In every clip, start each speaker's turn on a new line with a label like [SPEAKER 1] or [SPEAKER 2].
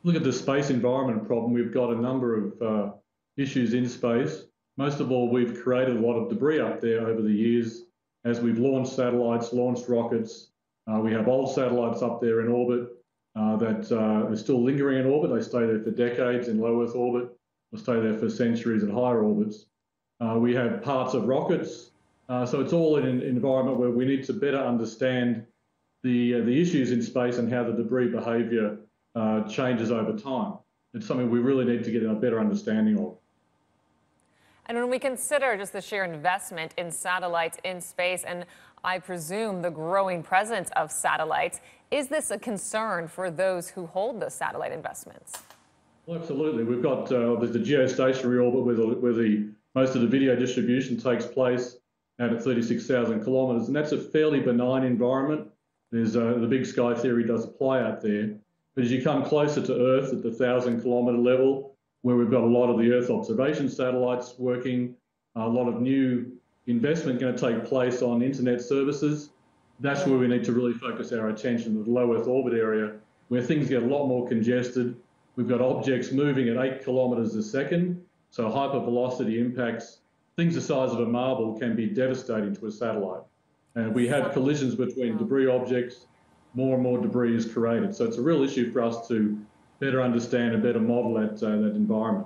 [SPEAKER 1] Look at the space environment problem. We've got a number of issues in space. Most of all, we've created a lot of debris up there over the years as we've launched satellites, launched rockets. We have old satellites up there in orbit that are still lingering in orbit. They stay there for decades in low Earth orbit. They'll stay there for centuries in higher orbits. We have parts of rockets. So it's all in an environment where we need to better understand the issues in space and how the debris behaviour changes over time. It's something we really need to get a better understanding of.
[SPEAKER 2] And when we consider just the sheer investment in satellites in space, and I presume the growing presence of satellites, is this a concern for those who hold the satellite investments?
[SPEAKER 1] Well, absolutely. We've got there's the geostationary orbit where most of the video distribution takes place out at 36,000 kilometres, and that's a fairly benign environment. There's the big sky theory does apply out there, but as you come closer to Earth at the 1,000-kilometre level, where we've got a lot of the Earth observation satellites working, a lot of new investment going to take place on internet services. That's where we need to really focus our attention, the low Earth orbit area, where things get a lot more congested. We've got objects moving at 8 kilometres a second, so hypervelocity impacts. Things the size of a marble can be devastating to a satellite. And we have collisions between debris objects, more and more debris is created. So it's a real issue for us to better understand and better model that environment.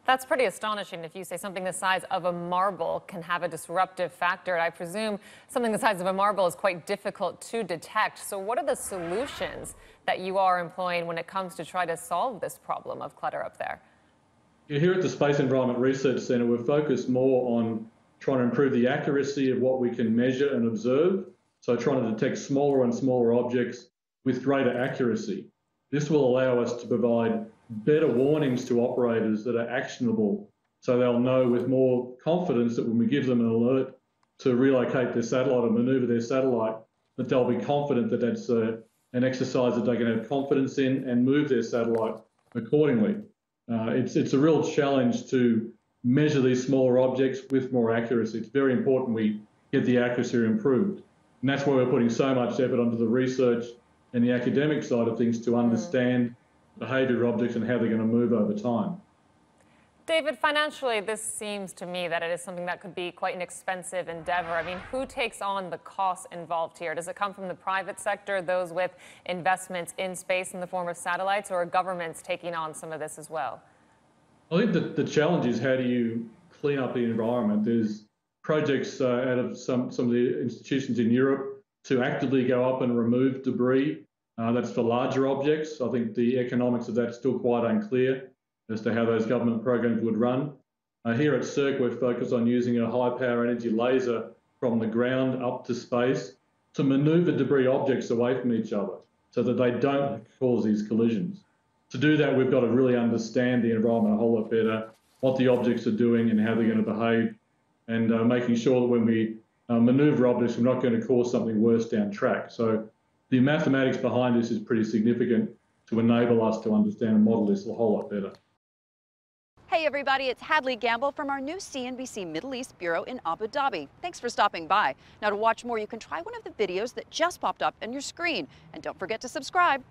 [SPEAKER 2] That's pretty astonishing if you say something the size of a marble can have a disruptive factor. I presume something the size of a marble is quite difficult to detect. So what are the solutions that you are employing when it comes to try to solve this problem of clutter up there?
[SPEAKER 1] Here at the Space Environment Research Centre, we're focused more on trying to improve the accuracy of what we can measure and observe. So trying to detect smaller and smaller objects with greater accuracy. This will allow us to provide better warnings to operators that are actionable, so they'll know with more confidence that when we give them an alert to relocate their satellite or maneuver their satellite, that they'll be confident that that's an exercise that they can have confidence in and move their satellite accordingly. It's a real challenge to measure these smaller objects with more accuracy. It's very important we get the accuracy improved. And that's why we're putting so much effort onto the research and the academic side of things to understand behaviour of objects and how they're going to move over time.
[SPEAKER 2] David, financially, this seems to me that it is something that could be quite an expensive endeavour. I mean, who takes on the costs involved here? Does it come from the private sector, those with investments in space in the form of satellites, or are governments taking on some of this as well?
[SPEAKER 1] I think that the challenge is how do you clean up the environment? There's projects out of some of the institutions in Europe to actively go up and remove debris. That's for larger objects. I think the economics of that's still quite unclear as to how those government programs would run. Here at CERC, we're focused on using a high-power energy laser from the ground up to space to manoeuvre debris objects away from each other so that they don't cause these collisions. To do that, we've got to really understand the environment a whole lot better, what the objects are doing and how they're going to behave, and making sure that when we manoeuvre objects, we're not going to cause something worse down track. So the mathematics behind this is pretty significant to enable us to understand and model this a whole lot better.
[SPEAKER 3] Hey everybody, it's Hadley Gamble from our new CNBC Middle East Bureau in Abu Dhabi. Thanks for stopping by. Now to watch more, you can try one of the videos that just popped up on your screen. And don't forget to subscribe.